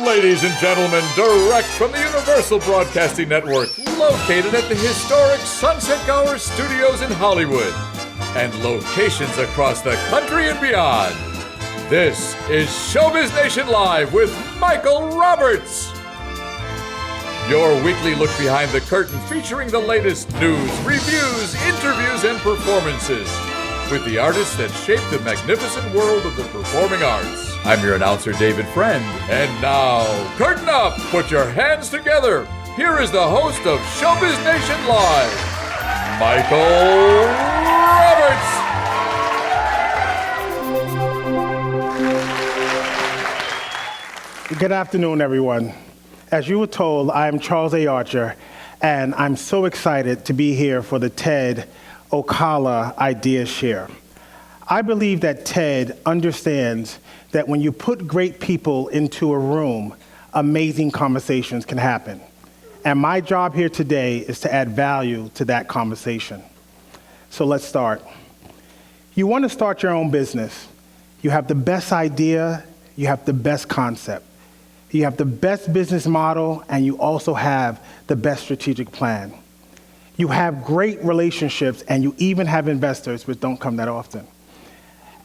Ladies and gentlemen, direct from the Universal Broadcasting Network, located at the historic Sunset Gower Studios in Hollywood, and locations across the country and beyond. This is Showbiz Nation Live with Michael Roberts. Your weekly look behind the curtain featuring the latest news, reviews, interviews, and performances with the artists that shape the magnificent world of the performing arts. I'm your announcer, David Friend. And now, curtain up, put your hands together. Here is the host of Showbiz Nation Live, Michael Roberts. Good afternoon, everyone. As you were told, I'm Charles A. Archer, and I'm so excited to be here for the TED Ocala Idea Share. I believe that TED understands that when you put great people into a room, amazing conversations can happen. And my job here today is to add value to that conversation. So let's start. You want to start your own business. You have the best idea, you have the best concept. You have the best business model, and you also have the best strategic plan. You have great relationships, and you even have investors, which don't come that often.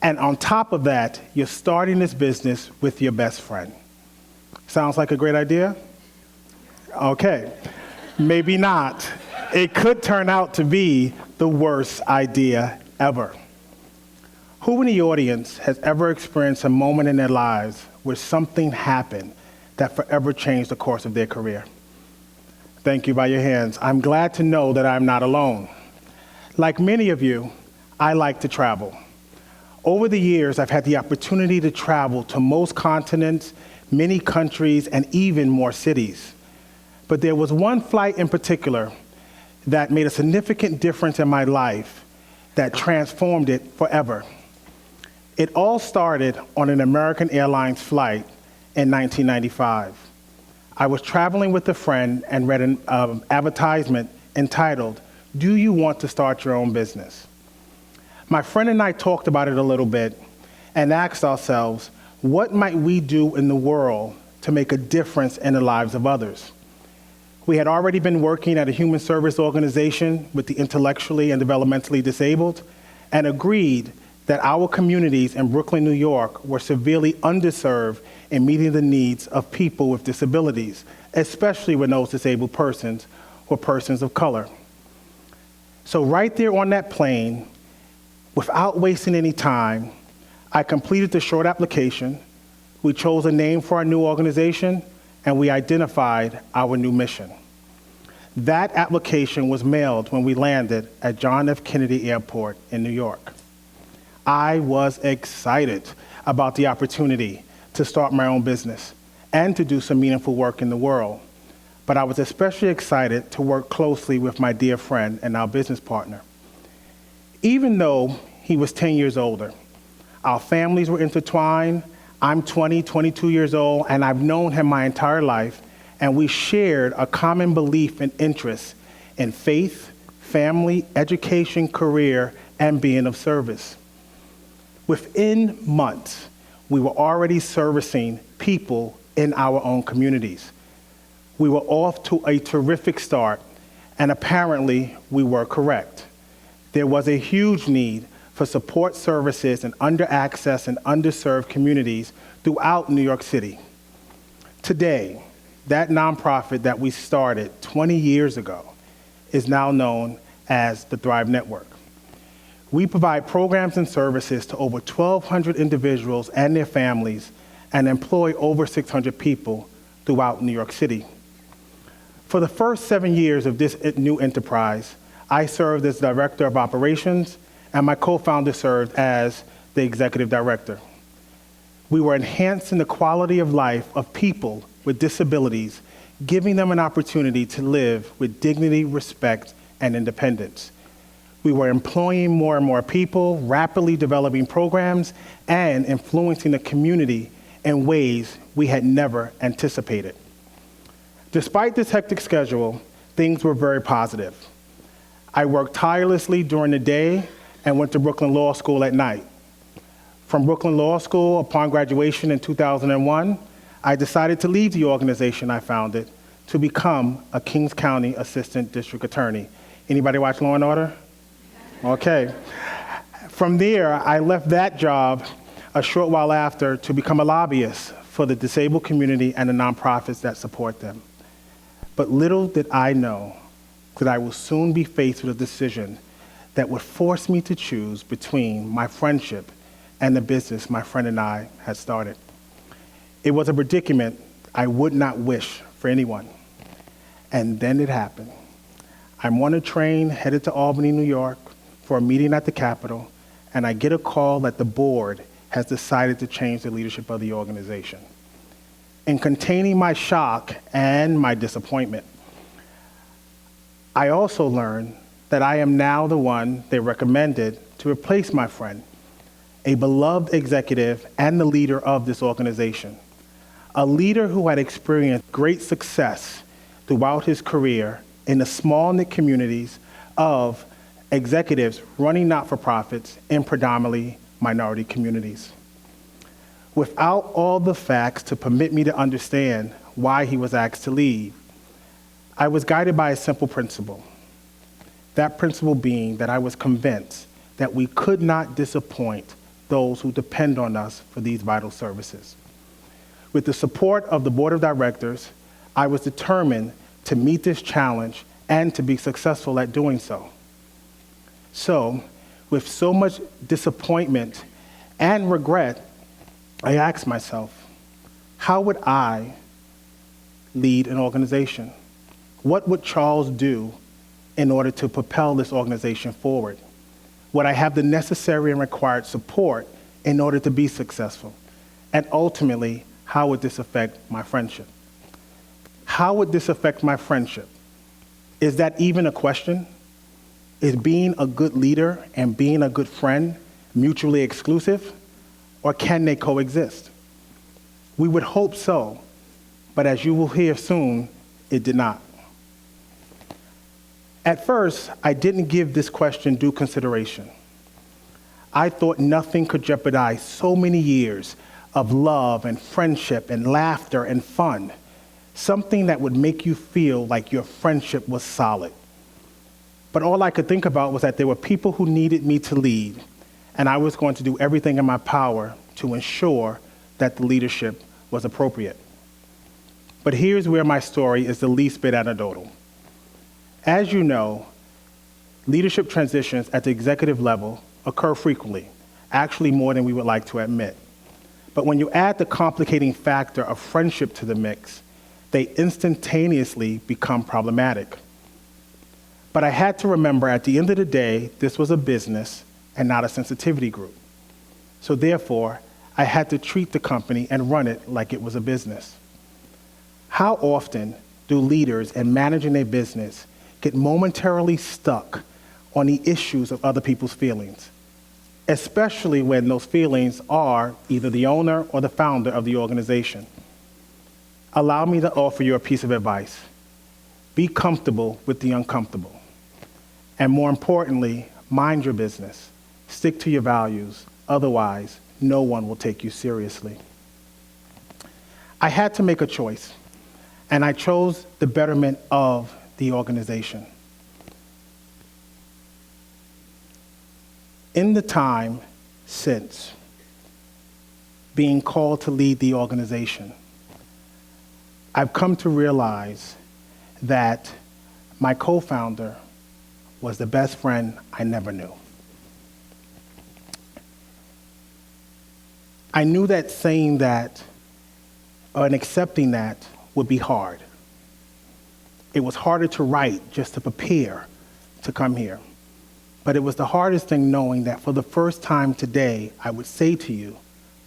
And on top of that, you're starting this business with your best friend. Sounds like a great idea? Okay, maybe not. It could turn out to be the worst idea ever. Who in the audience has ever experienced a moment in their lives where something happened that forever changed the course of their career? Thank you by your hands. I'm glad to know that I'm not alone. Like many of you, I like to travel. Over the years, I've had the opportunity to travel to most continents, many countries, and even more cities. But there was one flight in particular that made a significant difference in my life that transformed it forever. It all started on an American Airlines flight in 1995. I was traveling with a friend and read an advertisement entitled, "Do you want to start your own business?" My friend and I talked about it a little bit and asked ourselves, what might we do in the world to make a difference in the lives of others? We had already been working at a human service organization with the intellectually and developmentally disabled and agreed that our communities in Brooklyn, New York were severely underserved in meeting the needs of people with disabilities, especially when those disabled persons were persons of color. So right there on that plane, without wasting any time, I completed the short application, we chose a name for our new organization, and we identified our new mission. That application was mailed when we landed at John F. Kennedy Airport in New York. I was excited about the opportunity to start my own business and to do some meaningful work in the world. But I was especially excited to work closely with my dear friend and our business partner. Even though he was 10 years older, our families were intertwined. I'm 22 years old, and I've known him my entire life, and we shared a common belief and interest in faith, family, education, career, and being of service. Within months, we were already servicing people in our own communities. We were off to a terrific start, and apparently we were correct. There was a huge need for support services in under-accessed and underserved communities throughout New York City. Today, that nonprofit that we started 20 years ago is now known as the Thrive Network. We provide programs and services to over 1,200 individuals and their families and employ over 600 people throughout New York City. For the first 7 years of this new enterprise, I served as Director of Operations, and my co-founder served as the Executive Director. We were enhancing the quality of life of people with disabilities, giving them an opportunity to live with dignity, respect, and independence. We were employing more and more people, rapidly developing programs, and influencing the community in ways we had never anticipated. Despite this hectic schedule, things were very positive. I worked tirelessly during the day and went to Brooklyn Law School at night. From Brooklyn Law School, upon graduation in 2001, I decided to leave the organization I founded to become a Kings County Assistant District Attorney. Anybody watch Law and Order? Okay. From there, I left that job a short while after to become a lobbyist for the disabled community and the nonprofits that support them. But little did I know that I will soon be faced with a decision that would force me to choose between my friendship and the business my friend and I had started. It was a predicament I would not wish for anyone. And then it happened. I'm on a train headed to Albany, New York for a meeting at the Capitol, and I get a call that the board has decided to change the leadership of the organization. In containing my shock and my disappointment, I also learned that I am now the one they recommended to replace my friend, a beloved executive and the leader of this organization, a leader who had experienced great success throughout his career in the small-knit communities of executives running not-for-profits in predominantly minority communities. Without all the facts to permit me to understand why he was asked to leave, I was guided by a simple principle. That principle being that I was convinced that we could not disappoint those who depend on us for these vital services. With the support of the board of directors, I was determined to meet this challenge and to be successful at doing so. So, with so much disappointment and regret, I asked myself, how would I lead an organization? What would Charles do in order to propel this organization forward? Would I have the necessary and required support in order to be successful? And ultimately, how would this affect my friendship? How would this affect my friendship? Is that even a question? Is being a good leader and being a good friend mutually exclusive, or can they coexist? We would hope so, but as you will hear soon, it did not. At first, I didn't give this question due consideration. I thought nothing could jeopardize so many years of love and friendship and laughter and fun, something that would make you feel like your friendship was solid. But all I could think about was that there were people who needed me to lead, and I was going to do everything in my power to ensure that the leadership was appropriate. But here's where my story is the least bit anecdotal. As you know, leadership transitions at the executive level occur frequently, actually more than we would like to admit. But when you add the complicating factor of friendship to the mix, they instantaneously become problematic. But I had to remember at the end of the day, this was a business and not a sensitivity group. So therefore, I had to treat the company and run it like it was a business. How often do leaders in managing a business get momentarily stuck on the issues of other people's feelings, especially when those feelings are either the owner or the founder of the organization? Allow me to offer you a piece of advice. Be comfortable with the uncomfortable. And more importantly, mind your business. Stick to your values. Otherwise, no one will take you seriously. I had to make a choice, and I chose the betterment of the organization. In the time since being called to lead the organization, I've come to realize that my co-founder was the best friend I never knew. I knew that saying that and accepting that would be hard. It was harder to write just to prepare to come here. But it was the hardest thing knowing that for the first time today, I would say to you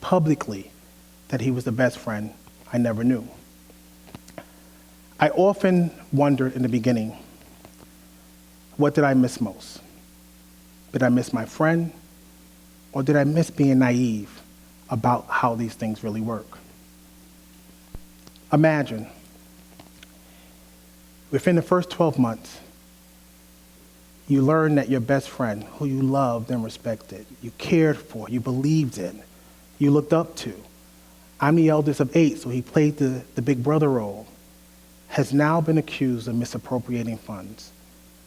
publicly that he was the best friend I never knew. I often wondered in the beginning, what did I miss most? Did I miss my friend, or did I miss being naive about how these things really work? Imagine, within the first 12 months, you learn that your best friend, who you loved and respected, you cared for, you believed in, you looked up to, I'm the eldest of 8, so he played the big brother role, has now been accused of misappropriating funds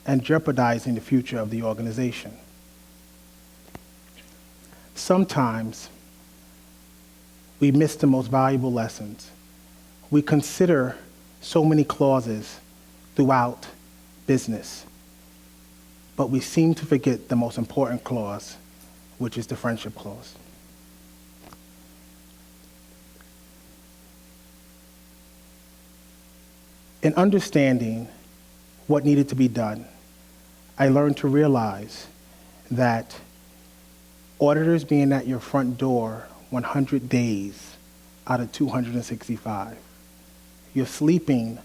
and jeopardizing the future of the organization. Sometimes we miss the most valuable lessons. We consider so many clauses throughout business, but we seem to forget the most important clause, which is the friendship clause. In understanding what needed to be done, I learned to realize that auditors being at your front door 100 days out of 265, you're sleeping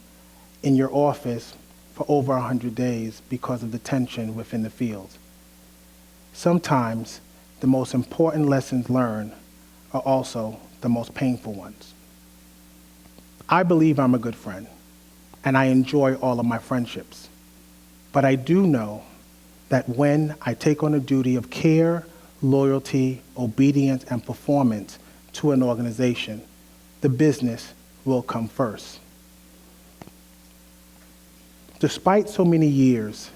in your office for over 100 days because of the tension within the field. Sometimes the most important lessons learned are also the most painful ones. I believe I'm a good friend, and I enjoy all of my friendships. But I do know that when I take on a duty of care, loyalty, obedience, and performance to an organization, the business will come first. Despite so many years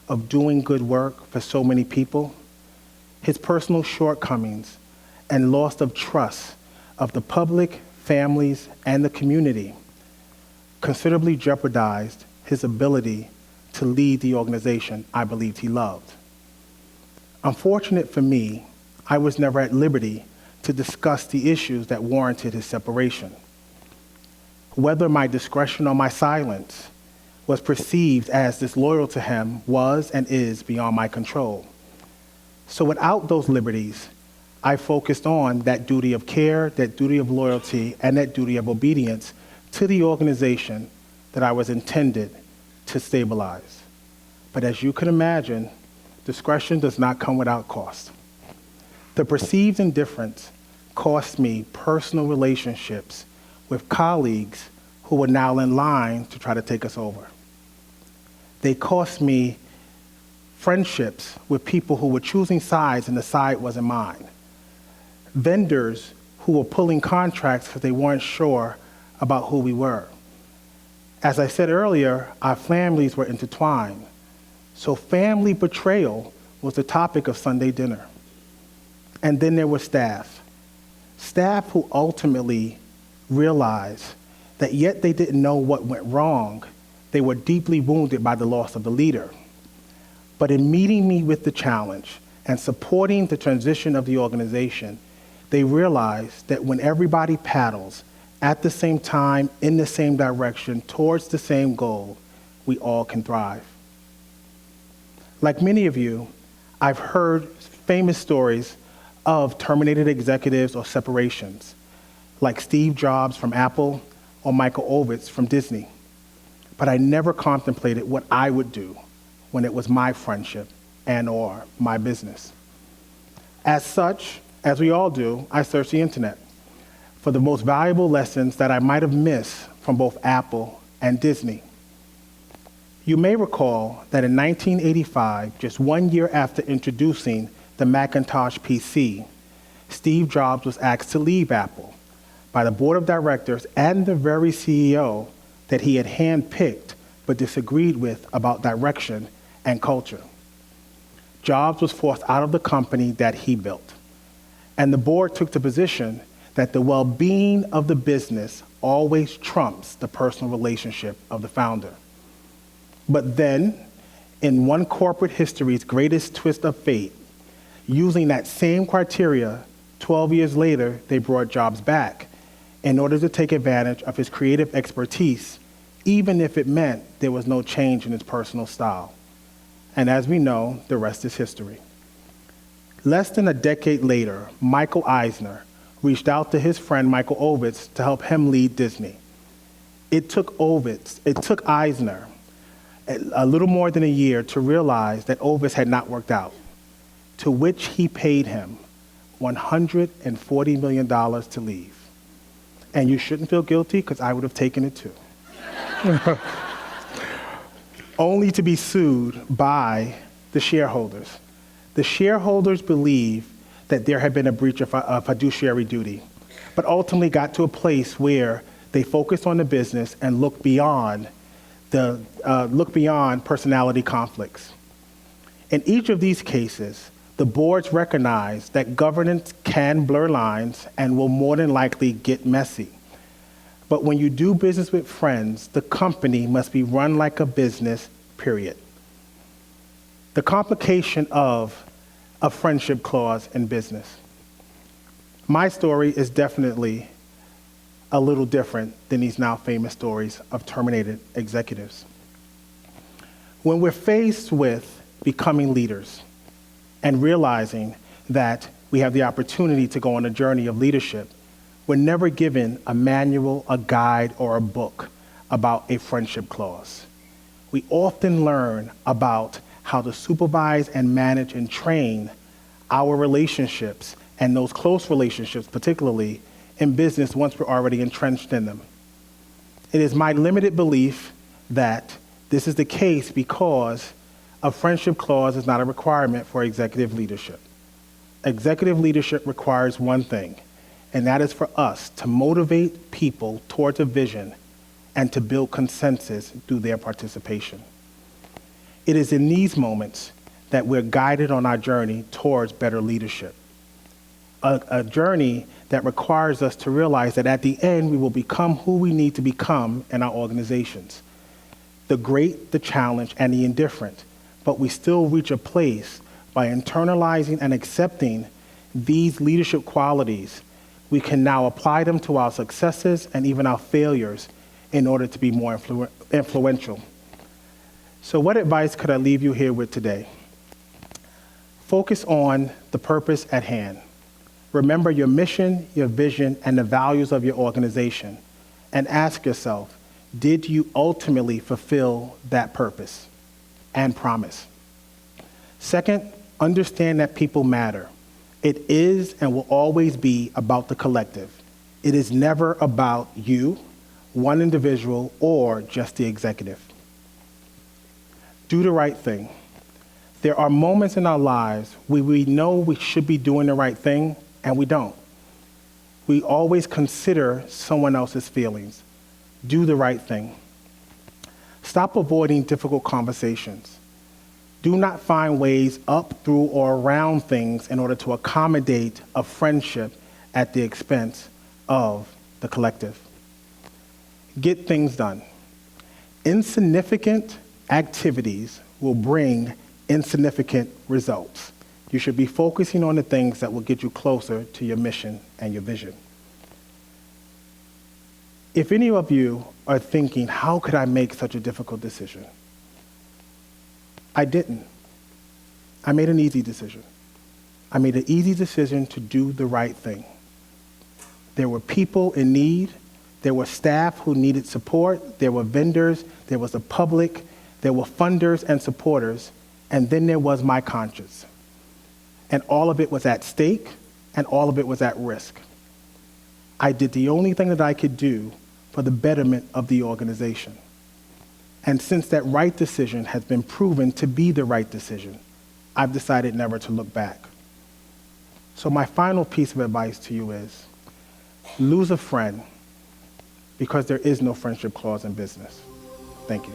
of doing good work for so many people, his personal shortcomings and loss of trust of the public, families, and the community considerably jeopardized his ability to lead the organization I believed he loved. Unfortunate for me, I was never at liberty to discuss the issues that warranted his separation. Whether my discretion or my silence was perceived as disloyal to him was and is beyond my control. So without those liberties, I focused on that duty of care, that duty of loyalty, and that duty of obedience to the organization that I was intended to stabilize. But as you can imagine, discretion does not come without cost. The perceived indifference cost me personal relationships with colleagues who were now in line to try to take us over. They cost me friendships with people who were choosing sides and the side wasn't mine. Vendors who were pulling contracts because they weren't sure about who we were. As I said earlier, our families were intertwined. So family betrayal was the topic of Sunday dinner. And then there were staff who ultimately realized that yet they didn't know what went wrong. They were deeply wounded by the loss of the leader. But in meeting me with the challenge and supporting the transition of the organization, they realized that when everybody paddles at the same time, in the same direction, towards the same goal, we all can thrive. Like many of you, I've heard famous stories of terminated executives or separations, like Steve Jobs from Apple or Michael Ovitz from Disney. But I never contemplated what I would do when it was my friendship and or my business. As such, as we all do, I searched the internet for the most valuable lessons that I might have missed from both Apple and Disney. You may recall that in 1985, just 1 year after introducing the Macintosh PC, Steve Jobs was asked to leave Apple by the board of directors and the very CEO that he had handpicked but disagreed with about direction and culture. Jobs was forced out of the company that he built, and the board took the position that the well-being of the business always trumps the personal relationship of the founder. But then, in one corporate history's greatest twist of fate, using that same criteria, 12 years later, they brought Jobs back in order to take advantage of his creative expertise, even if it meant there was no change in his personal style. And as we know, the rest is history. Less than a decade later, Michael Eisner reached out to his friend Michael Ovitz to help him lead Disney. It took Eisner a little more than a year to realize that Ovitz had not worked out, to which he paid him $140 million to leave. And you shouldn't feel guilty, because I would have taken it too. Only to be sued by the shareholders. The shareholders believe that there had been a breach of a fiduciary duty but ultimately got to a place where they focused on the business and looked beyond personality conflicts. In each of these cases, the boards recognize that governance can blur lines and will more than likely get messy. But when you do business with friends, the company must be run like a business, period. The complication of a friendship clause in business. My story is definitely a little different than these now famous stories of terminated executives. When we're faced with becoming leaders and realizing that we have the opportunity to go on a journey of leadership, we're never given a manual, a guide, or a book about a friendship clause. We often learn about how to supervise and manage and train our relationships, and those close relationships, particularly in business once we're already entrenched in them. It is my limited belief that this is the case because a friendship clause is not a requirement for executive leadership. Executive leadership requires one thing, and that is for us to motivate people towards a vision and to build consensus through their participation. It is in these moments that we're guided on our journey towards better leadership. A journey that requires us to realize that at the end, we will become who we need to become in our organizations. The great, the challenged, and the indifferent. But we still reach a place by internalizing and accepting these leadership qualities. We can now apply them to our successes and even our failures in order to be more influential. So what advice could I leave you here with today? Focus on the purpose at hand. Remember your mission, your vision, and the values of your organization, and ask yourself, did you ultimately fulfill that purpose and promise? Second, understand that people matter. It is and will always be about the collective. It is never about you, one individual, or just the executive. Do the right thing. There are moments in our lives where we know we should be doing the right thing, and we don't. We always consider someone else's feelings. Do the right thing. Stop avoiding difficult conversations. Do not find ways up, through, or around things in order to accommodate a friendship at the expense of the collective. Get things done. Insignificant activities will bring insignificant results. You should be focusing on the things that will get you closer to your mission and your vision. If any of you are thinking, how could I make such a difficult decision? I didn't. I made an easy decision. I made an easy decision to do the right thing. There were people in need. There were staff who needed support. There were vendors. There was the public. There were funders and supporters. And then there was my conscience. And all of it was at stake, and all of it was at risk. I did the only thing that I could do for the betterment of the organization. And since that right decision has been proven to be the right decision, I've decided never to look back. So my final piece of advice to you is, lose a friend because there is no friendship clause in business. Thank you.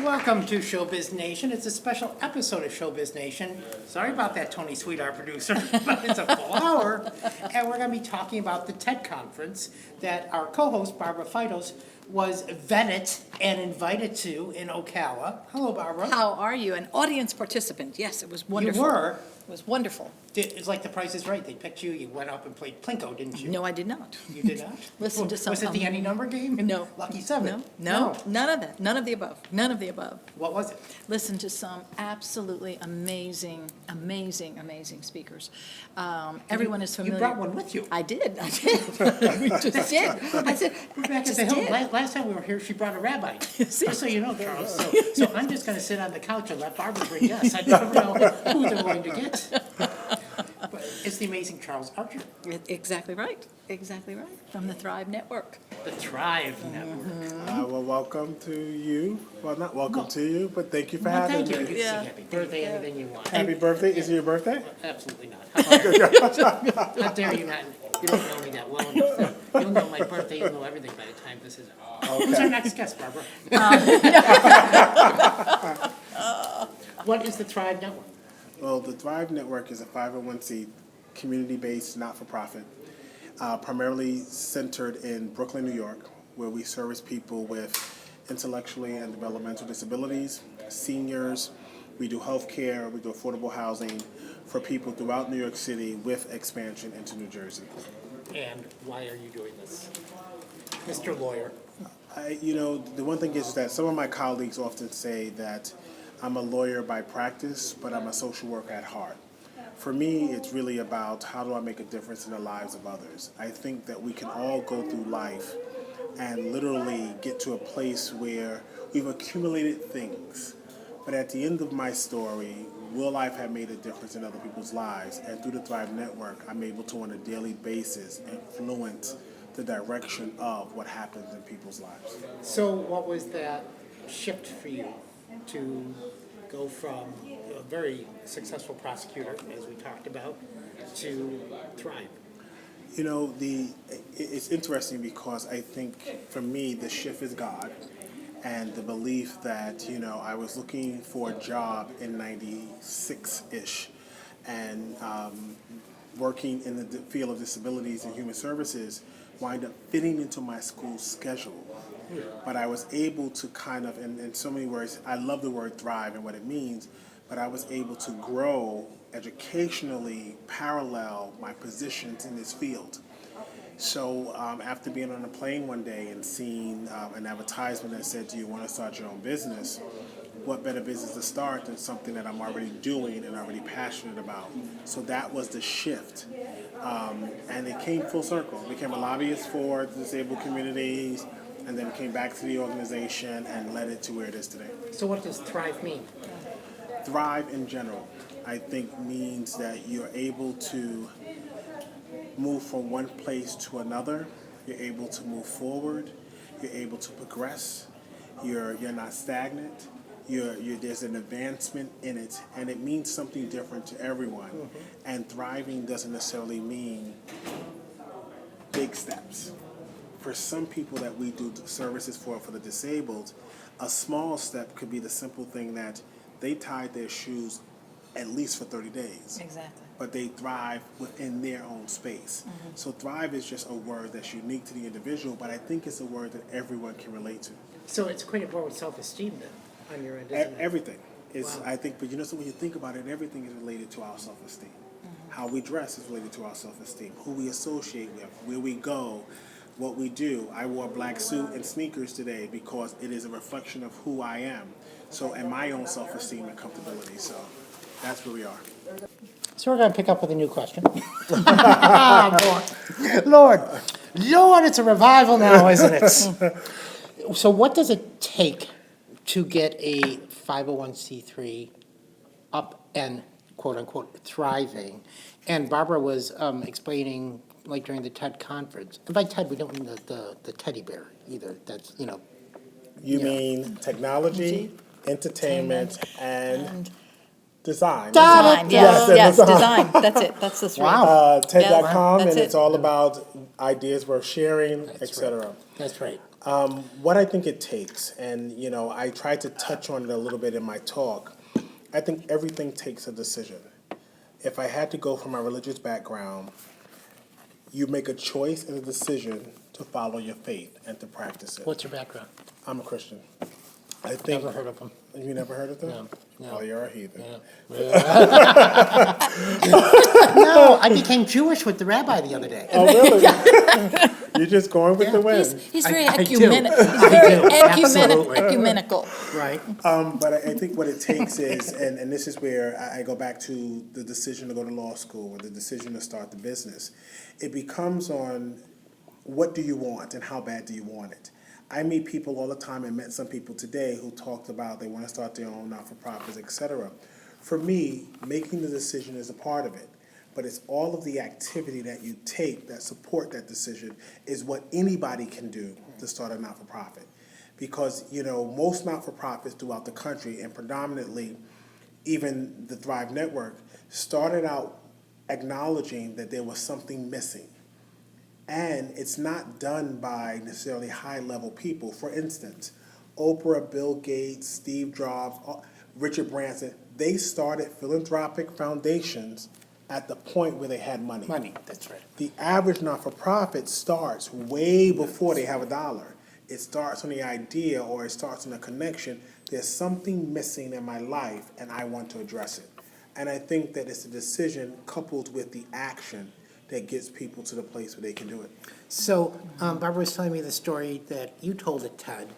Welcome to Showbiz Nation. It's a special episode of Showbiz Nation. Sorry about that, Tony Sweet, our producer, but it's a full hour. And we're going to be talking about the TED conference that our co-host, Barbara Fitos, was vetted and invited to in Ocala. Hello, Barbara. How are you? An audience participant. Yes, it was wonderful. You were. It was wonderful. It's like The Price is Right. They picked you. You went up and played Plinko, didn't you? No, I did not. You did not? Listen to some. Was it the any number game? No. Lucky Seven? No, none of that. None of the above. None of the above. What was it? Listen to some absolutely amazing, amazing, amazing speakers. Everyone is familiar. You brought one with you. I did. We just did. I said, Back I at just the Hill, did. last time we were here, she brought a rabbi. See? Just so you know, Charles. So I'm just going to sit on the couch and let Barbara bring guests. I never know who they're going to get. It's the amazing Charles Archer, Exactly right, from the Thrive Network. the Thrive Network. Well, welcome to you. Well, not welcome to you, but thank you for Well, having thank you. me. You can sing happy birthday, anything you want. Happy birthday. Is it your birthday? Absolutely not. How dare you not? You don't know me that well enough. You'll know my birthday, you'll know everything by the time this is over. Who's our next guest, Barbara? What is the Thrive Network? Well, the Thrive Network is a 501c community-based not-for-profit, primarily centered in Brooklyn, New York, where we service people with intellectually and developmental disabilities, seniors. We do healthcare, we do affordable housing for people throughout New York City with expansion into New Jersey. And why are you doing this? Mr. Lawyer. The one thing is that some of my colleagues often say that I'm a lawyer by practice, but I'm a social worker at heart. For me, it's really about how do I make a difference in the lives of others. I think that we can all go through life and literally get to a place where we've accumulated things. But at the end of my story, will life have made a difference in other people's lives? And through the Thrive Network, I'm able to, on a daily basis, influence the direction of what happens in people's lives. So what was that shift for you to go from a very successful prosecutor, as we talked about, to Thrive? It's interesting because I think for me, the shift is God. And the belief that, I was looking for a job in 96-ish and working in the field of disabilities and human services wind up fitting into my school schedule. But I was able to kind of, in so many words, I love the word thrive and what it means, but I was able to grow educationally parallel my positions in this field. So after being on a plane one day and seeing an advertisement that said, do you want to start your own business? What better business to start than something that I'm already doing and already passionate about? So that was the shift. And it came full circle. I became a lobbyist for the disabled communities and then came back to the organization and led it to where it is today. So what does Thrive mean? Thrive in general, I think, means that you're able to move from one place to another. You're able to move forward. You're able to progress. You're not stagnant. There's an advancement in it, and it means something different to everyone. Mm-hmm. And thriving doesn't necessarily mean big steps. For some people that we do services for the disabled, a small step could be the simple thing that they tied their shoes at least for 30 days. Exactly. But they thrive within their own space. Mm-hmm. So thrive is just a word that's unique to the individual, but I think it's a word that everyone can relate to. So it's equated more with self-esteem then, on your end, isn't it? Everything. It's, Wow. I think, but so when you think about it, everything is related to our self-esteem. Mm-hmm. How we dress is related to our self-esteem. Who we associate with, where we go, what we do. I wore a black suit and sneakers today because it is a reflection of who I am. So, and my own self-esteem and comfortability. So that's where we are. So we're going to pick up with a new question. Lord, it's a revival now, isn't it? So what does it take to get a 501c3 up and, quote-unquote, thriving? And Barbara was explaining, like during the TED conference, and by TED we don't mean the teddy bear either. That's, You Yeah. mean technology, entertainment, and design. Design, yes, Yes, design. That's it. That's the three. Wow. TED.com, Yeah, that's and it's it. all about ideas worth sharing, etc. That's right. What I think it takes, and I tried to touch on it a little bit in my talk, I think everything takes a decision. If I had to go from my religious background, you make a choice and a decision to follow your faith and to practice it. What's your background? I'm a Christian. I think. Never heard of them. You never heard of them? No. Oh, you're a heathen. No, I became Jewish with the rabbi the other day. Oh, really? You're just going with the wind. He's very I do. ecumenical. He's very Absolutely. ecumenical. Right. But I think what it takes is, and this is where I go back to the decision to go to law school or the decision to start the business. It becomes on what do you want and how bad do you want it. I meet people all the time and met some people today who talked about they want to start their own not-for-profits, etc. For me, making the decision is a part of it. but it's all of the activity that you take that support that decision is what anybody can do to start a not-for-profit. Because, most not-for-profits throughout the country, and predominantly even the Thrive Network, started out acknowledging that there was something missing. And it's not done by necessarily high-level people. For instance, Oprah, Bill Gates, Steve Jobs, Richard Branson, they started philanthropic foundations at the point where they had money. Money, that's right. The average not-for-profit starts way before they have a dollar. It starts on the idea, or it starts on a connection. There's something missing in my life, and I want to address it. And I think that it's a decision coupled with the action that gets people to the place where they can do it. So Barbara was telling me the story that you told at TED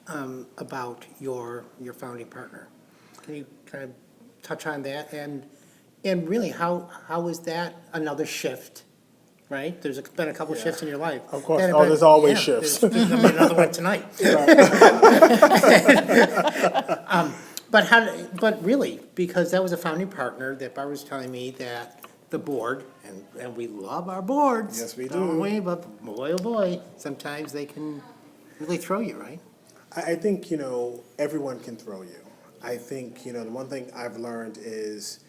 about your founding partner. Can you kind of touch on that? And really, how is that another shift, right? There's been a couple of shifts in your life. Of course. There's always shifts. There's going to be another one tonight. But really, because that was a founding partner that Barbara was telling me that the board, and we love our boards. Yes, we don't do. we? But boy, oh boy, sometimes they can really throw you, right? I think, everyone can throw you. I think, the one thing I've learned is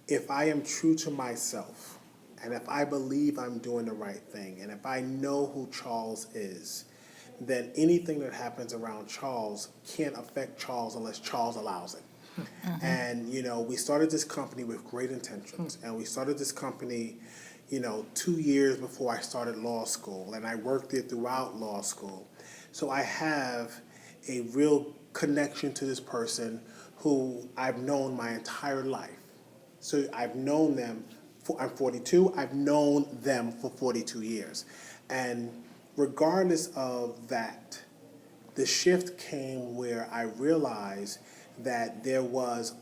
if I am true to myself, and if I believe I'm doing the right thing, and if I know who Charles is, then anything that happens around Charles can't affect Charles unless Charles allows it. And, we started this company with great intentions, and we started this company, 2 years before I started law school, and I worked there throughout law school. So I have a real connection to this person who I've known my entire life. So I've known them, I'm 42, I've known them for 42 years. And regardless of that, the shift came where I realized that there was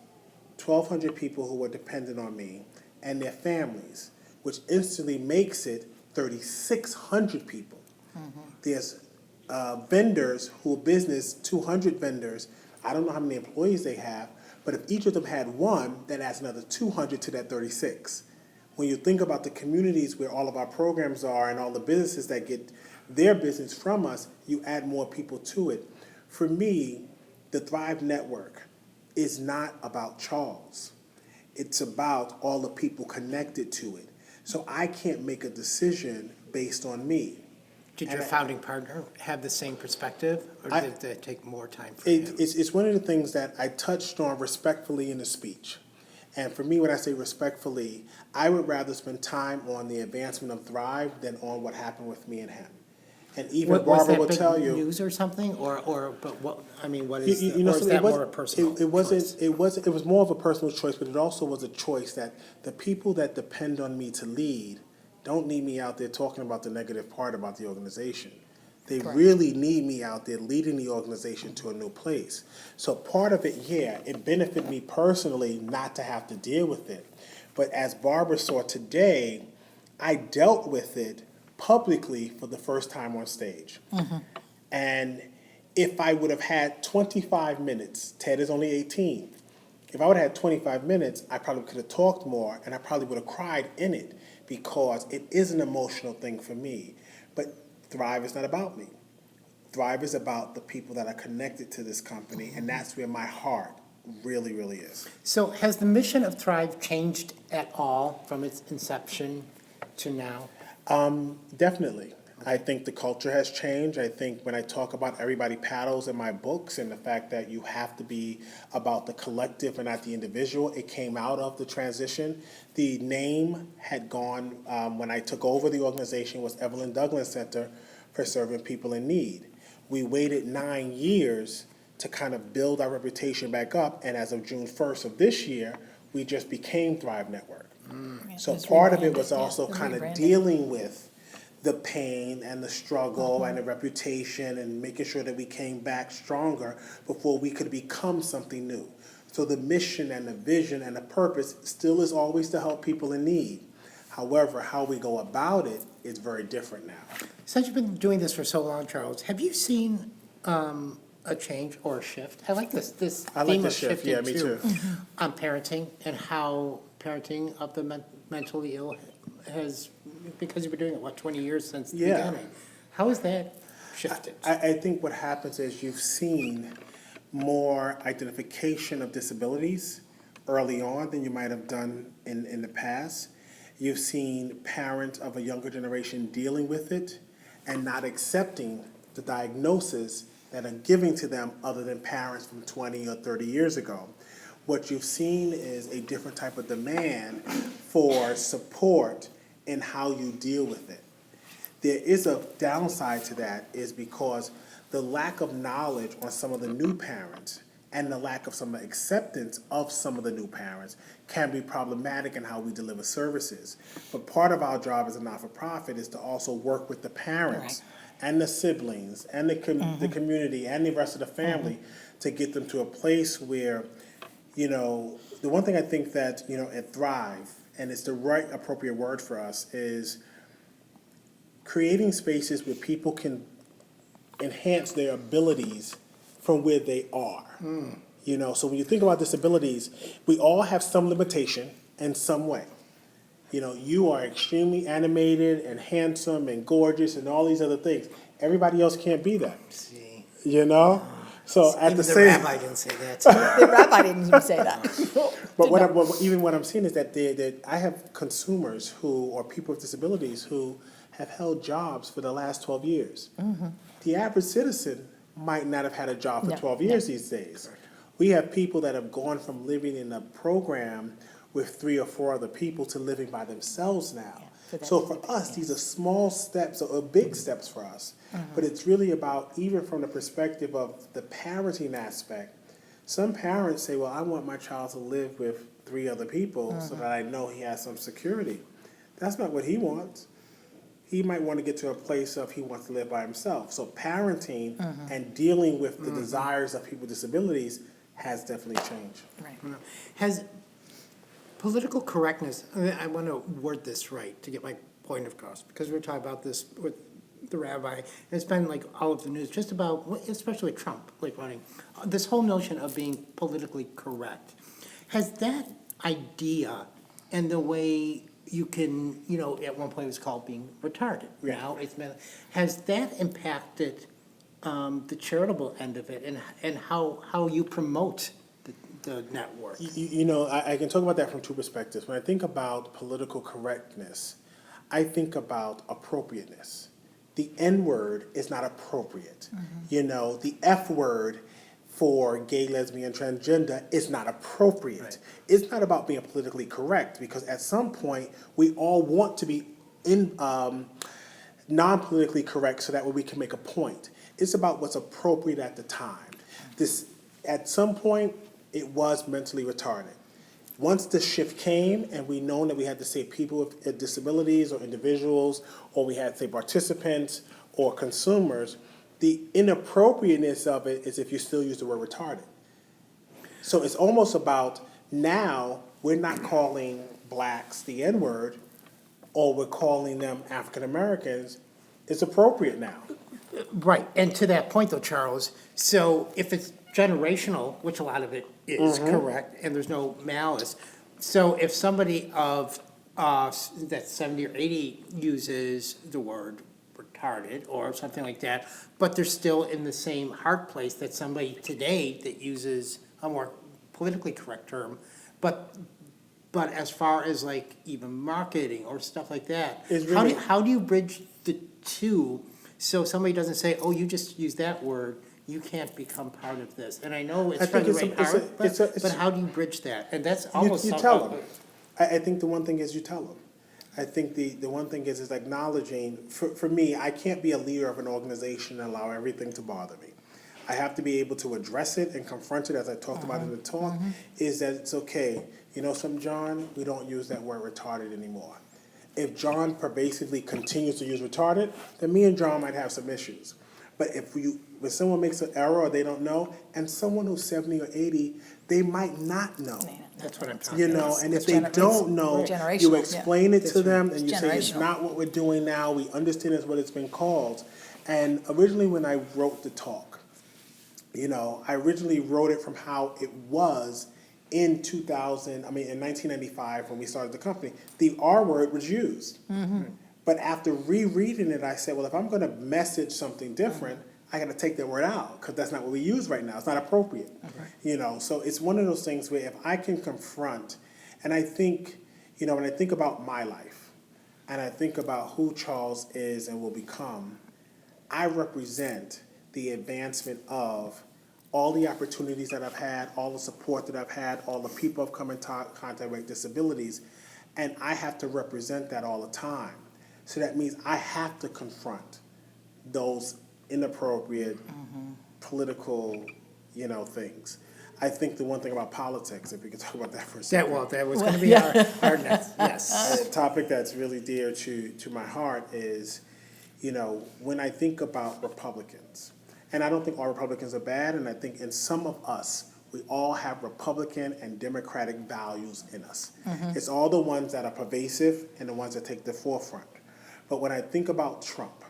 1,200 people who were dependent on me and their families, which instantly makes it 3,600 people. There's vendors who are business, 200 vendors. I don't know how many employees they have, but if each of them had one, that adds another 200 to that 36. When you think about the communities where all of our programs are and all the businesses that get their business from us, you add more people to it. For me, the Thrive Network is not about Charles. It's about all the people connected to it. So I can't make a decision based on me. Did your founding partner have the same perspective, or did it take more time for him? It's one of the things that I touched on respectfully in the speech. And for me, when I say respectfully, I would rather spend time on the advancement of Thrive than on what happened with me and him. And even Barbara will tell you. Was that big news or something, but what? I mean, what is? Or is that more a personal? It was more of a personal choice, but it also was a choice that the people that depend on me to lead don't need me out there talking about the negative part about the organization. They really need me out there leading the organization to a new place. So part of it, it benefited me personally not to have to deal with it. But as Barbara saw today, I dealt with it publicly for the first time on stage. And if I would have had 25 minutes, Ted is only 18. If I would have had 25 minutes, I probably could have talked more, and I probably would have cried in it, because it is an emotional thing for me. But Thrive is not about me. Thrive is about the people that are connected to this company, and that's where my heart really, really is. So has the mission of Thrive changed at all from its inception to now? Definitely. I think the culture has changed. I think when I talk about everybody paddles in my books and the fact that you have to be about the collective and not the individual, it came out of the transition. The name had gone, when I took over the organization, was Evelyn Douglas Center for Serving People in Need. We waited 9 years to kind of build our reputation back up, and as of June 1st of this year, we just became Thrive Network. So part of it was also kind of dealing with the pain and the struggle and the reputation and making sure that we came back stronger before we could become something new. So the mission and the vision and the purpose still is always to help people in need. However, how we go about it is very different now. Since you've been doing this for so long, Charles, have you seen a change or a shift? I like this I like theme the of shift, shifting yeah, me too. On parenting and how parenting of the mentally ill has, because you've been doing it, what, 20 years since the Yeah. beginning? How has that shifted? I think what happens is you've seen more identification of disabilities early on than you might have done in the past. You've seen parents of a younger generation dealing with it and not accepting the diagnosis that are giving to them other than parents from 20 or 30 years ago. What you've seen is a different type of demand for support in how you deal with it. There is a downside to that is because the lack of knowledge on some of the new parents and the lack of some acceptance of some of the new parents can be problematic in how we deliver services. But part of our job as a not-for-profit is to also work with the parents and the siblings and the community and the rest of the family to get them to a place where, the one thing I think that, at Thrive, and it's the right appropriate word for us, is creating spaces where people can enhance their abilities from where they are. So when you think about disabilities, we all have some limitation in some way. You are extremely animated and handsome and gorgeous and all these other things. Everybody else can't be that. See, So at even the the same, rabbi didn't say that. The rabbi didn't even say that. but what I'm seeing is that I have consumers or people with disabilities who have held jobs for the last 12 years. The average citizen might not have had a job for 12 years these days. We have people that have gone from living in a program with 3 or 4 other people to living by themselves now. So for us, these are small steps or big steps for us. But it's really about, even from the perspective of the parenting aspect, some parents say, well, I want my child to live with 3 other people so that I know he has some security. That's not what he wants. He might want to get to a place of he wants to live by himself. So parenting and dealing with the desires of people with disabilities has definitely changed. Right. Has political correctness, I want to word this right to get my point across, because we're talking about this with the rabbi, and it's been like all of the news, just about, especially Trump, like running, this whole notion of being politically correct. Has that idea and the way you can, at one point it was called being retarded. Yeah. Now has that impacted the charitable end of it and how you promote the network? I can talk about that from 2 perspectives. When I think about political correctness, I think about appropriateness. The N word is not appropriate. The F word for gay, lesbian, transgender is not appropriate. Right. It's not about being politically correct, because at some point we all want to be non-politically correct so that way we can make a point. It's about what's appropriate at the time. At some point, it was mentally retarded. Once the shift came and we known that we had to say people with disabilities or individuals, or we had to say participants or consumers, the inappropriateness of it is if you still use the word retarded. So it's almost about, now we're not calling blacks the N-word, or we're calling them African Americans. It's appropriate now. Right, and to that point though, Charles, so if it's generational, which a lot of it is correct, and there's no malice, so if somebody of that's 70 or 80 uses the word retarded or something like that, but they're still in the same hard place that somebody today that uses a more politically correct term, but as far as like even marketing or stuff like that, Really, how do you bridge the two so somebody doesn't say, oh, you just use that word, you can't become part of this? And I know it's from the right part, but how do you bridge that? And that's almost you tell them. I think the one thing is you tell them. I think the one thing is acknowledging, for me, I can't be a leader of an organization and allow everything to bother me. I have to be able to address it and confront it, as I talked about in the talk, is that it's okay. John, we don't use that word retarded anymore. If John pervasively continues to use retarded, then me and John might have some issues. But when someone makes an error or they don't know, and someone who's 70 or 80, they might not know. That's what I'm talking about. And if they don't know, you explain it to them and you say, it's not what we're doing now, we understand it's what it's been called. And originally when I wrote the talk, I originally wrote it from how it was in 1995 when we started the company, the R word was used. But after rereading it, I said, well, if I'm going to message something different, I got to take that word out because that's not what we use right now. It's not appropriate. You know, so it's one of those things where if I can confront, and I think, you know, when I think about my life and I think about who Charles is and will become, I represent the advancement of all the opportunities that I've had, all the support that I've had, all the people I've come in contact with disabilities, and I have to represent that all the time. So that means I have to confront those inappropriate political, you know, things. I think the one thing about politics, if we could talk about that for a second. That was going to be our next, yes. A topic that's really dear to my heart is, you know, when I think about Republicans, and I don't think all Republicans are bad, and I think in some of us, we all have Republican and Democratic values in us. It's all the ones that are pervasive and the ones that take the forefront. But when I think about Trump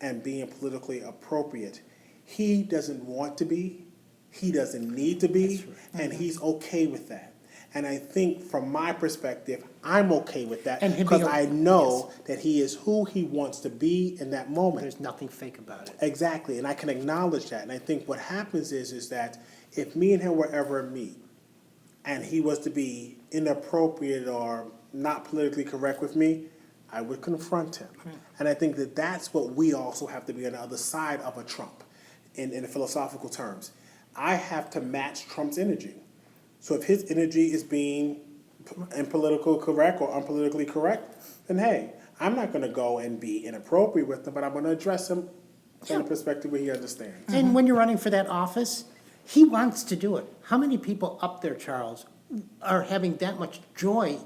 and being politically appropriate, he doesn't want to be, he doesn't need to be, and he's okay with that. And I think from my perspective, I'm okay with that because I know that he is who he wants to be in that moment. There's nothing fake about it. Exactly, and I can acknowledge that. And I think what happens is that if me and him were ever to meet and he was to be inappropriate or not politically correct with me, I would confront him. And I think that that's what we also have to be on the other side of a Trump in the philosophical terms. I have to match Trump's energy. So if his energy is being impolitical correct or unpolitically correct, then hey, I'm not going to go and be inappropriate with him, but I'm going to address him from the perspective where he understands. And when you're running for that office, he wants to do it. How many people up there, Charles, are having that much joy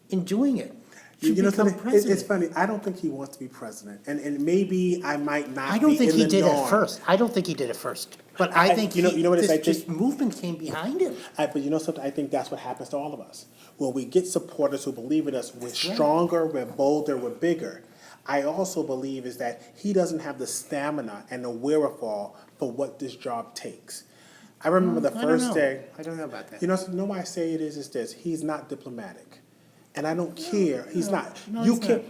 in doing it? You know, become president. it's funny. I don't think he wants to be president, and maybe I might not. I don't think he did norm. it first. I don't think he did it first. But I think you know what it is? I this think- movement came behind him. But you know something? I think that's what happens to all of us. When we get supporters who believe in us, we're stronger, we're bolder, we're bigger. I also believe is that he doesn't have the stamina and the wherewithal for what this job takes. I remember the first day. I don't know about that. You know why I say it is this. He's not diplomatic. And I don't care. He's not.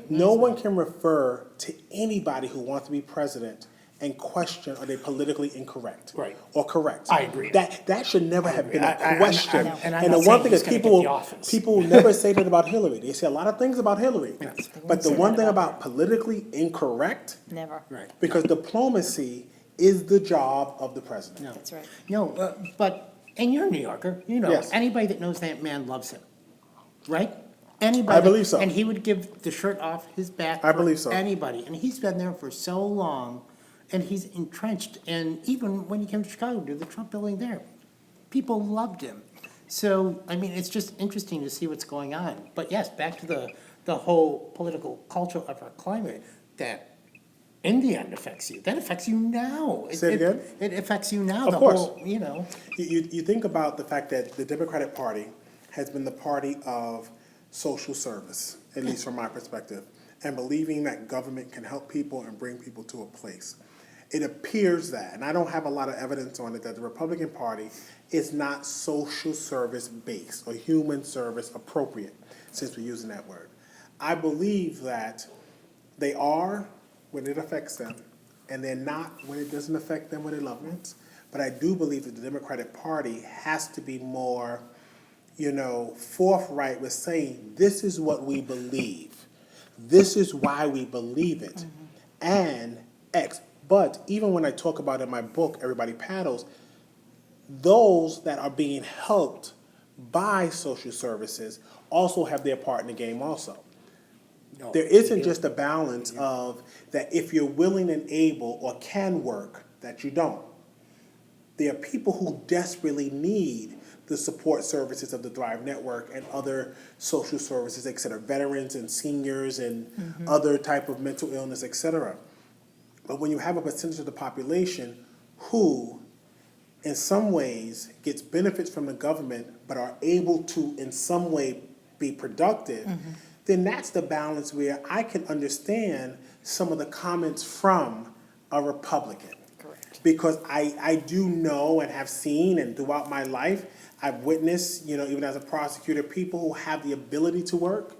No one can refer to anybody who wants to be president and question are they politically incorrect or correct. I agree. That should never have been a question. And the one thing is people will never say that about Hillary. They say a lot of things about Hillary. But the one thing about politically incorrect, Never. because diplomacy is the job of the president. That's right. No, but, and you're a New Yorker, you know, Yes. anybody that knows that man loves him, right? Anybody. I believe so. And he would give the shirt off his back. I believe so. For anybody. And he's been there for so long, and he's entrenched. And even when he came to Chicago to do the Trump building there, people loved him. So, I mean, it's just interesting to see what's going on. But yes, back to the whole political culture of our climate that in the end affects you. That affects you now. Say it again? It affects you now. Of the course. whole, you know. You think about the fact that the Democratic Party has been the party of social service, at least from my perspective, and believing that government can help people and bring people to a place. It appears that, and I don't have a lot of evidence on it, that the Republican Party is not social service based or human service appropriate, since we're using that word. I believe that they are when it affects them, and they're not when it doesn't affect them or their loved ones. But I do believe that the Democratic Party has to be more, forthright with saying, this is what we believe. This is why we believe it. And X. But even when I talk about in my book, Everybody Paddles, those that are being helped by social services also have their part in the game also. There isn't just a balance of that if you're willing and able or can work, that you don't. There are people who desperately need the support services of the Thrive Network and other social services, et cetera, veterans and seniors and other type of mental illness, et cetera. But when you have a percentage of the population who, in some ways, gets benefits from the government but are able to, in some way, be productive, then that's the balance where I can understand some of the comments from a Republican. Correct. because I do know and have seen, and throughout my life, I've witnessed, even as a prosecutor, people who have the ability to work,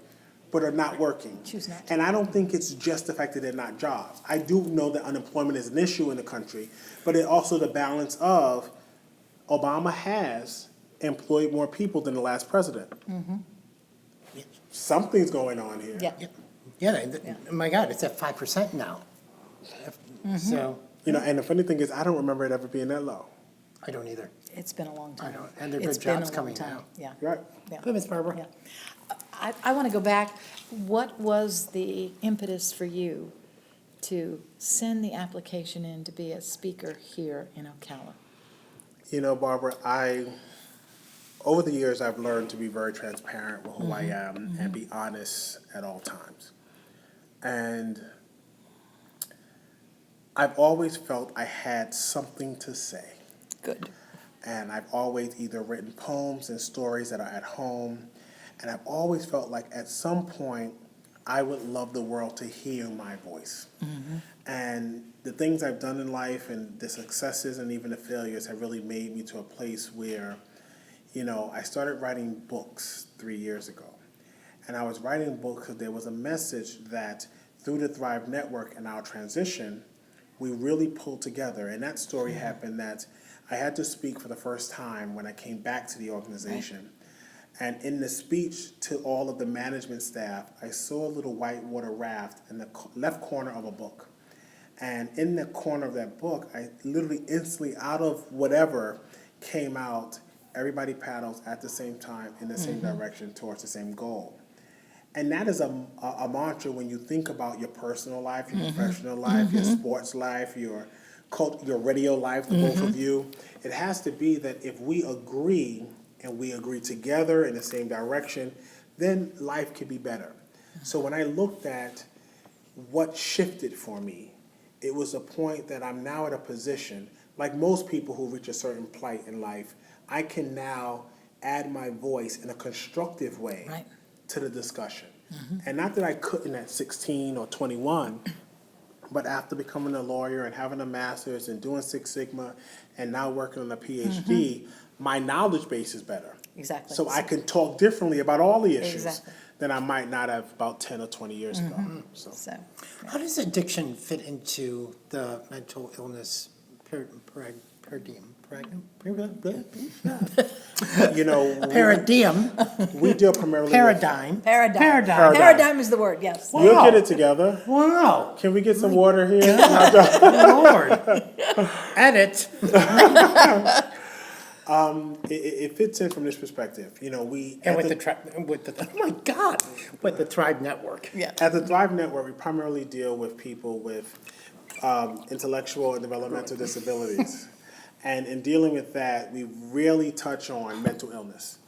but are not working. Choose not to. And I don't think it's just the fact that they're not jobs. I do know that unemployment is an issue in the country, but it also the balance of Obama has employed more people than the last president. Something's going on here. Yeah. My God, it's at 5% now. So, And the funny thing is, I don't remember it ever being that low. I don't either. It's been a long time. I don't, and there are It's good been a jobs long coming time. now. Yeah. Right. Yeah. Good, Ms. Barber. Yeah. I want to go back. What was the impetus for you to send the application in to be a speaker here in Ocala? Barbara, over the years, I've learned to be very transparent with who I am and be honest at all times. And I've always felt I had something to say. Good. And I've always either written poems and stories that are at home. And I've always felt like at some point, I would love the world to hear my voice. And the things I've done in life and the successes and even the failures have really made me to a place where, I started writing books 3 years ago. And I was writing books because there was a message that through the Thrive Network and our transition, we really pulled together. And that story happened that I had to speak for the first time when I came back to the organization. And in the speech to all of the management staff, I saw a little whitewater raft in the left corner of a book. And in the corner of that book, I literally instantly, out of whatever came out, everybody paddles at the same time in the same direction towards the same goal. And that is a mantra when you think about your personal life, your professional life, your sports life, your radio life, the both of you. It has to be that if we agree and we agree together in the same direction, then life can be better. So when I looked at what shifted for me, it was a point that I'm now at a position, like most people who reach a certain plight in life, I can now add my voice in a constructive way to the discussion. And not that I couldn't at 16 or 21, but after becoming a lawyer and having a master's and doing Six Sigma and now working on a PhD, my knowledge base is better. Exactly. So I can talk differently about all the issues Exactly. than I might not have about 10 or 20 years ago. So. How does addiction fit into the mental illness paradigm? Paradigm. We deal primarily Paradigm. Paradigm is the word, yes. with... We'll get it together. Wow. Can we get some water here? Lord. Edit. It fits in from this perspective. We And with the Thrive Network. Yeah. At the Thrive Network, we primarily deal with people with intellectual and developmental disabilities. And in dealing with that, we really touch on mental illness.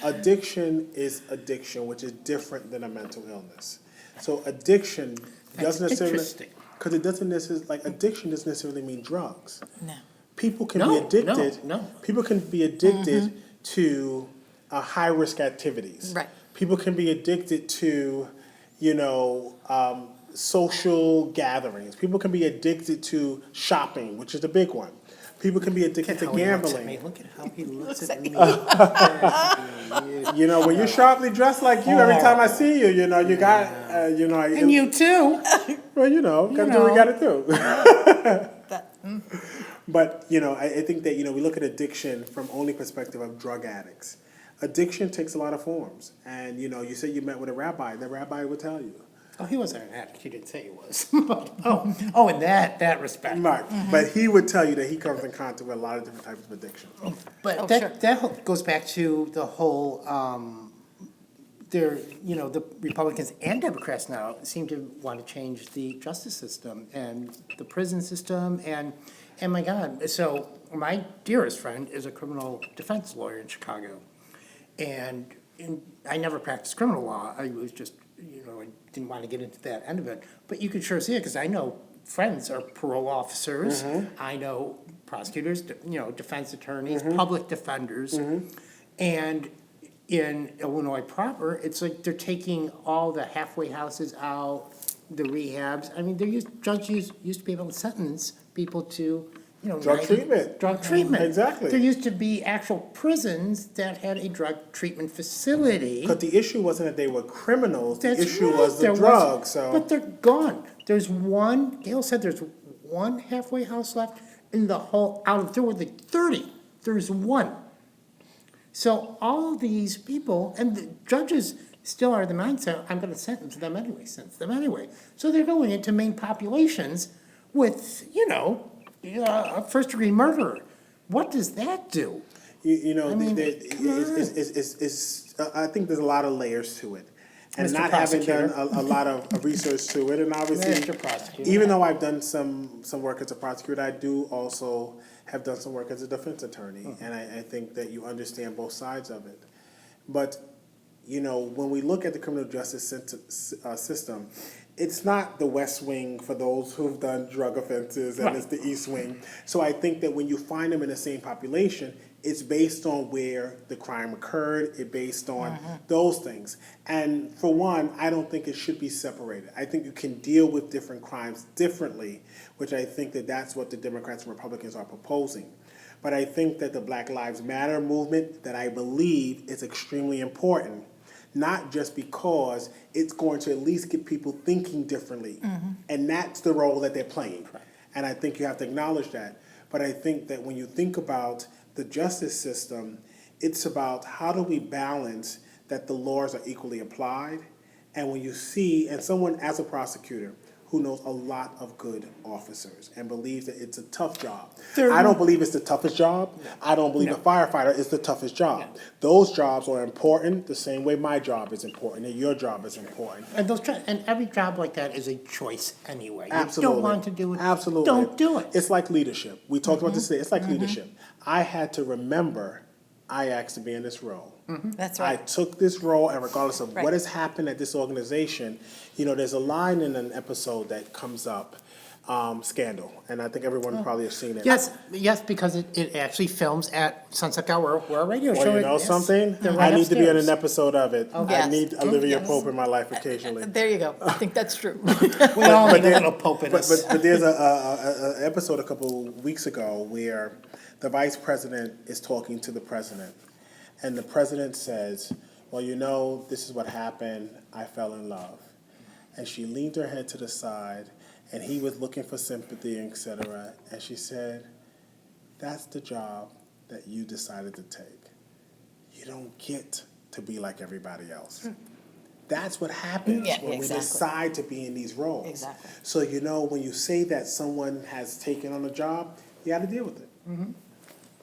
Addiction is addiction, which is different than a mental illness. So addiction doesn't necessarily... Interesting. Because it doesn't necessarily... Like, addiction doesn't necessarily mean drugs. No. People can be addicted. No. People can be addicted to high-risk activities. Right. People can be addicted to, social gatherings. People can be addicted to shopping, which is the big one. People can be addicted to gambling. Look at how he looks at me. When you're sharply dressed like you, every time I see you, you got, And you too. Well, gotta do what we gotta do. But, I think that, we look at addiction from only perspective of drug addicts. Addiction takes a lot of forms. And, you said you met with a rabbi. The rabbi would tell you. Oh, he wasn't an addict. He didn't say he was. In that respect. Right. But he would tell you that he comes in contact with a lot of different types of addiction. But sure. that goes back to the whole, the Republicans and Democrats now seem to want to change the justice system and the prison system and my God. So my dearest friend is a criminal defense lawyer in Chicago. And I never practiced criminal law. I was just, I didn't want to get into that end of it. But you can sure see it because I know friends are parole officers. I know prosecutors, defense attorneys, public defenders. And in Illinois proper, it's like they're taking all the halfway houses out, the rehabs. I mean, judges used to be able to sentence people to Drug treatment. Drug treatment. Exactly. There used to be actual prisons that had a drug treatment facility. But the issue wasn't that they were criminals. That's the issue right. was the There drugs. So. But they're gone. There's one, Gail said there's one halfway house left in the whole, out of, there were like 30, there's one. So all these people, and the judges still are the mindset, I'm gonna sentence them anyway. So they're going into main populations with, a first-degree murderer. What does that do? I mean, I think there's a lot of layers to it. And Mr. not having Prosecutor. done a lot of research to it, and obviously, Mr. Prosecutor. even though I've done some work as a prosecutor, I do also have done some work as a defense attorney, and I think that you understand both sides of it. But, when we look at the criminal justice system, it's not the West Wing for those who've done drug offenses, and it's the East Wing. So I think that when you find them in the same population, it's based on where the crime occurred, it's based on those things. And for one, I don't think it should be separated. I think you can deal with different crimes differently, which I think that that's what the Democrats and Republicans are proposing. But I think that the Black Lives Matter movement, that I believe is extremely important, not just because it's going to at least get people thinking differently. And that's the role that they're playing. And I think you have to acknowledge that. But I think that when you think about the justice system, it's about how do we balance that the laws are equally applied. And when you see, and someone as a prosecutor who knows a lot of good officers and believes that it's a tough job. I don't believe it's the toughest job. I don't believe a firefighter is the toughest job. Those jobs are important the same way my job is important and your job is important. And every job like that is a choice anyway. Absolutely. You don't want to do it. Absolutely. Don't do it. It's like leadership. We talked about this today. It's like leadership. I had to remember I asked to be in this role. That's I right. took this role, and regardless of Right. what has happened at this organization, there's a line in an episode that comes up, Scandal, and I think everyone probably has seen it. Yes, because it actually films at Sunset Gower, where our radio Well, show you know is. something? They're right I need to be in upstairs. an episode of it. I Yes. need Olivia Yes. Pope in my life occasionally. There you go. I think that's true. We all need a little Pope in us. But there's a episode a couple weeks ago where the vice president is talking to the president, and the president says, well, this is what happened. I fell in love. And she leaned her head to the side, and he was looking for sympathy, etc. And she said, that's the job that you decided to take. You don't get to be like everybody else. That's what happens Yeah, when exactly. we decide to be in these roles. Exactly. So, when you say that someone has taken on a job, you got to deal with it.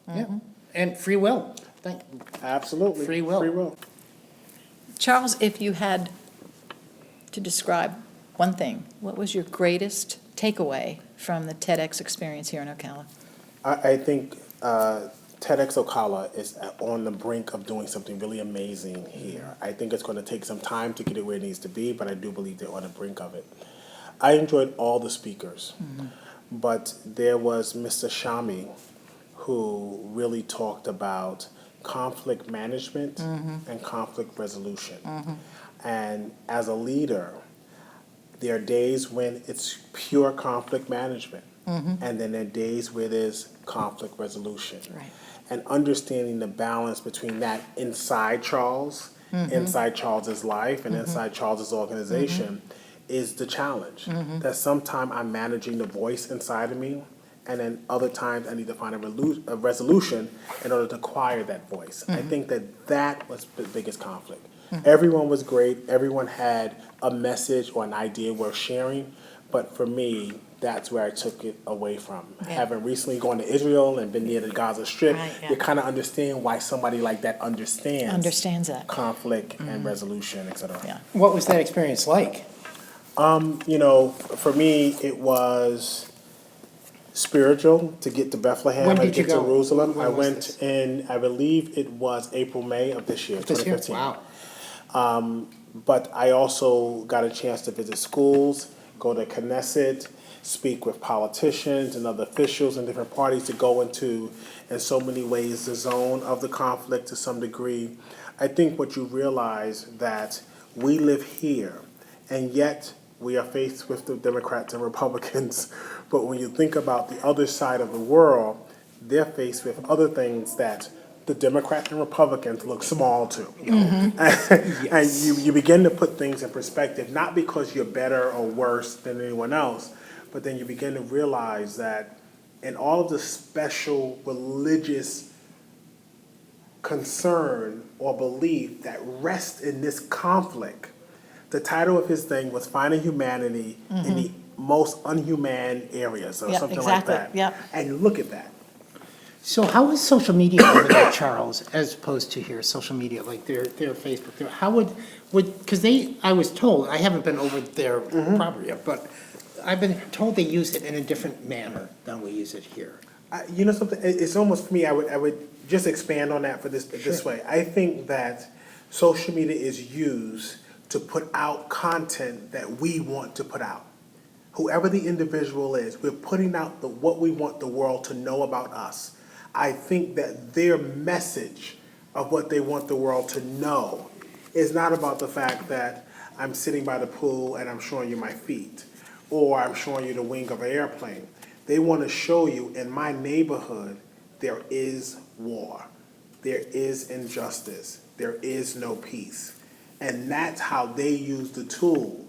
Yeah. And free will. Absolutely. Free will. Free will. Charles, if you had to describe one thing, what was your greatest takeaway from the TEDx experience here in Ocala? I think TEDx Ocala is on the brink of doing something really amazing here. I think it's going to take some time to get it where it needs to be, but I do believe they're on the brink of it. I enjoyed all the speakers, but there was Mr. Shami who really talked about conflict management and conflict resolution. And as a leader, there are days when it's pure conflict management, and then there are days where there's conflict resolution. Right. And understanding the balance between that inside Charles, inside Charles's life, and inside Charles's organization is the challenge. That sometimes I'm managing the voice inside of me, and then other times I need to find a resolution in order to acquire that voice. I think that was the biggest conflict. Everyone was great. Everyone had a message or an idea worth sharing. But for me, that's where I took it away from. Yeah. Having recently gone to Israel and been near the Gaza Strip, Right, yeah. you kind of understand why somebody like that understands That. conflict and resolution, et cetera. Yeah. What was that experience like? For me, it was spiritual to get to Bethlehem When and did you get to go? Jerusalem. When I was went this? in, I believe it was April, May of this year, This year? 2015. Wow. But I also got a chance to visit schools, go to Knesset, speak with politicians and other officials in different parties to go into, in so many ways, the zone of the conflict to some degree. I think what you realize that we live here, and yet we are faced with the Democrats and Republicans But when you think about the other side of the world, they're faced with other things that the Democrats and Republicans look small to. And you begin to put things in perspective, not because you're better or worse than anyone else, but then you begin to realize that in all of the special religious concern or belief that rests in this conflict, the title of his thing was Finding Humanity in the Most Unhuman Areas, or Yep, something exactly, like that. yep. And look at that. So how is social media over there, Charles, as opposed to here, social media, like their Facebook? How would, because I was told, I haven't been over their property yet, but I've been told they use it in a different manner than we use it here. You know something, it's almost, for me, I would just expand on that for this way. I think that social media is used to put out content that we want to put out. Whoever the individual is, we're putting out what we want the world to know about us. I think that their message of what they want the world to know is not about the fact that I'm sitting by the pool and I'm showing you my feet, or I'm showing you the wing of an airplane. They want to show you, in my neighborhood, there is war, there is injustice, there is no peace. And that's how they use the tool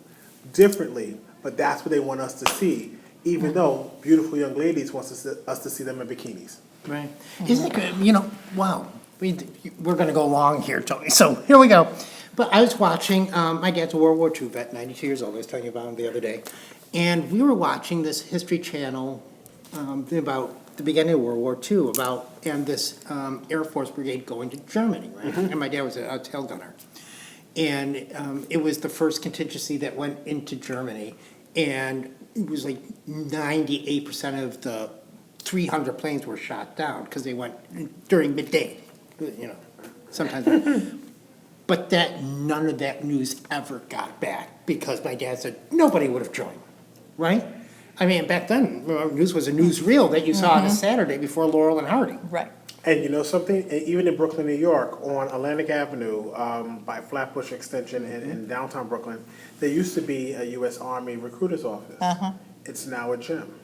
differently, but that's what they want us to see, even though beautiful young ladies want us to see them in bikinis. Right. Isn't it good, wow, we're gonna go long here, Tony, so here we go. But I was watching, my dad's a World War II vet, 92 years old, I was telling you about him the other day. And we were watching this History Channel about the beginning of World War II, and this Air Force brigade going to Germany, right? And my dad was a tail gunner. And it was the first contingency that went into Germany, and it was like 98% of the 300 planes were shot down because they went during midday, sometimes. But none of that news ever got back because my dad said nobody would have joined, right? I mean, back then, news was a newsreel that you saw on a Saturday before Laurel and Hardy. Right. And you know something? Even in Brooklyn, New York, on Atlantic Avenue, by Flatbush Extension in downtown Brooklyn, there used to be a U.S. Army recruiter's office. It's now a gym.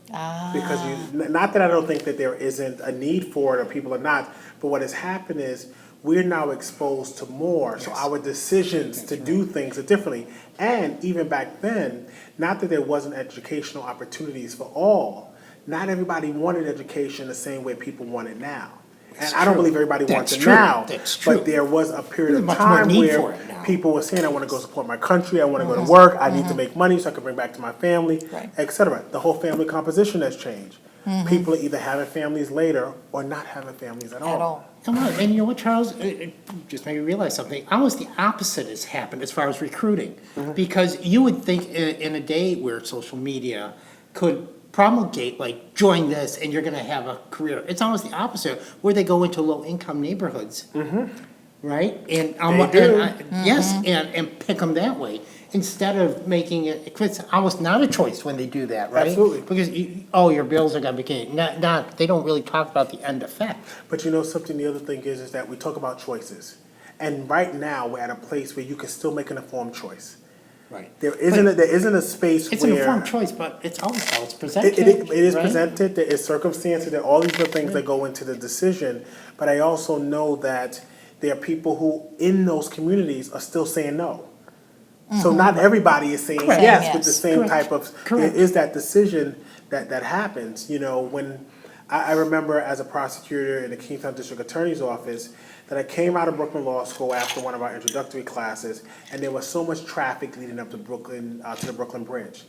Because not that I don't think that there isn't a need for it or people are not, but what has happened is we're now exposed to more, so our decisions to do things are differently. And even back then, not that there wasn't educational opportunities for all, not everybody wanted education the same way people want it now. And I don't believe everybody wants it now. That's true. But there was a period of There's much more time need for where it now. people were saying, I want to go support my country, I want to go to work, I need to make money so I can bring back to my family, Right. et cetera. The whole family composition has changed. People are either having families later or not having families at all. At all. Come on, and you know what, Charles? It just made me realize something. Almost the opposite has happened as far as recruiting. Because you would think in a day where social media could promulgate, like, join this and you're gonna have a career. It's almost the opposite, where they go into low-income neighborhoods. Right? And yes, and pick them that way. Instead of making it, it's almost not a choice when they do that, right? Absolutely. Because, your bills are gonna be paid. They don't really talk about the end effect. But you know something, the other thing is that we talk about choices. And right now, we're at a place where you can still make an informed choice. Right. There isn't a space It's where... an informed choice, but it's always how it's presented. It is right? presented, there is circumstances, there are all these other things that go into the decision. But I also know that there are people who, in those communities, are still saying no. So not everybody is saying Correct. yes Yes. with the same Correct. type of, Correct. there is that decision that happens. When I remember as a prosecutor in the Kingstown District Attorney's Office, that I came out of Brooklyn Law School after one of our introductory classes, and there was so much traffic leading up to Brooklyn, to the Brooklyn Bridge.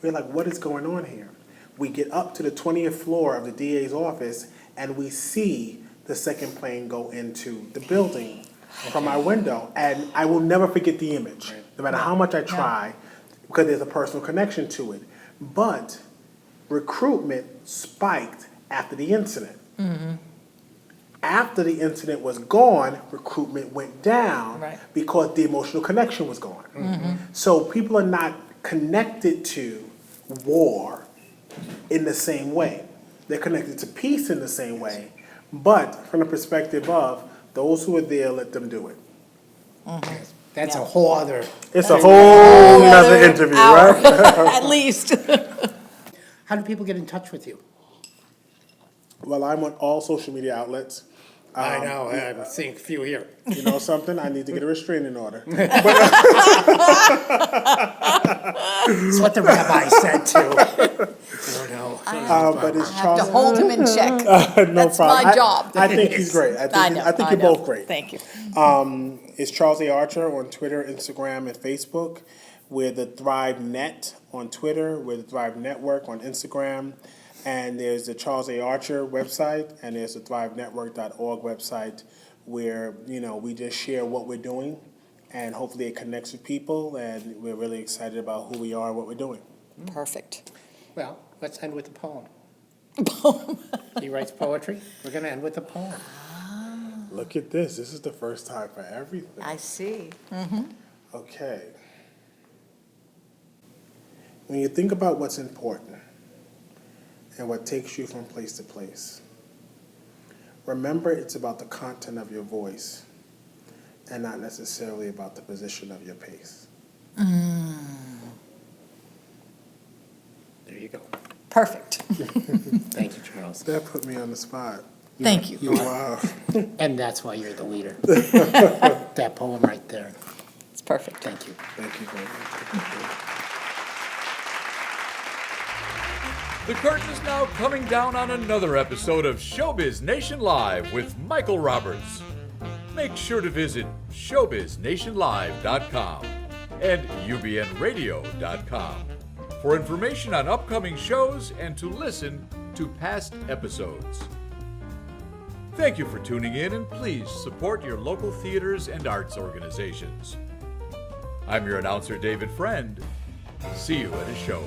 We're like, what is going on here? We get up to the 20th floor of the DA's office, and we see the second plane go into the building from our window. And I will never forget the image, no matter how much I try, because there's a personal connection to it. But recruitment spiked after the incident. After the incident was gone, recruitment went down Right. because the emotional connection was gone. So people are not connected to war in the same way. They're connected to peace in the same way, but from the perspective of those who are there, let them do it. That's a whole other. It's a whole nother interview, hour, right? At least. How do people get in touch with you? Well, I'm on all social media outlets. I know, I'm seeing a few here. You know something? I need to get a restraining order. That's what the rabbi said too. I don't know. But it's I have Charles. to hold him in check. No That's problem. my job. I think he's great. I think you're both great. Thank you. It's Charles A. Archer on Twitter, Instagram, and Facebook. We're the Thrive Net on Twitter. We're the Thrive Network on Instagram. And there's the Charles A. Archer website, and there's the thrivenetwork.org website where, we just share what we're doing, and hopefully it connects with people, and we're really excited about who we are and what we're doing. Perfect. Well, let's end with a poem. He writes poetry. We're going to end with a poem. Look at this. This is the first time for everything. I see. Okay. When you think about what's important and what takes you from place to place, remember it's about the content of your voice and not necessarily about the position of your pace. There you go. Perfect. Thank you, Charles. That put me on the spot. Thank you. Wow. And that's why you're the leader. That poem right there. It's perfect. Thank you. Thank you very much. The curtain is now coming down on another episode of Showbiz Nation Live with Michael Roberts. Make sure to visit showbiznationlive.com and ubnradio.com for information on upcoming shows and to listen to past episodes. Thank you for tuning in, and please support your local theaters and arts organizations. I'm your announcer, David Friend. See you at a show.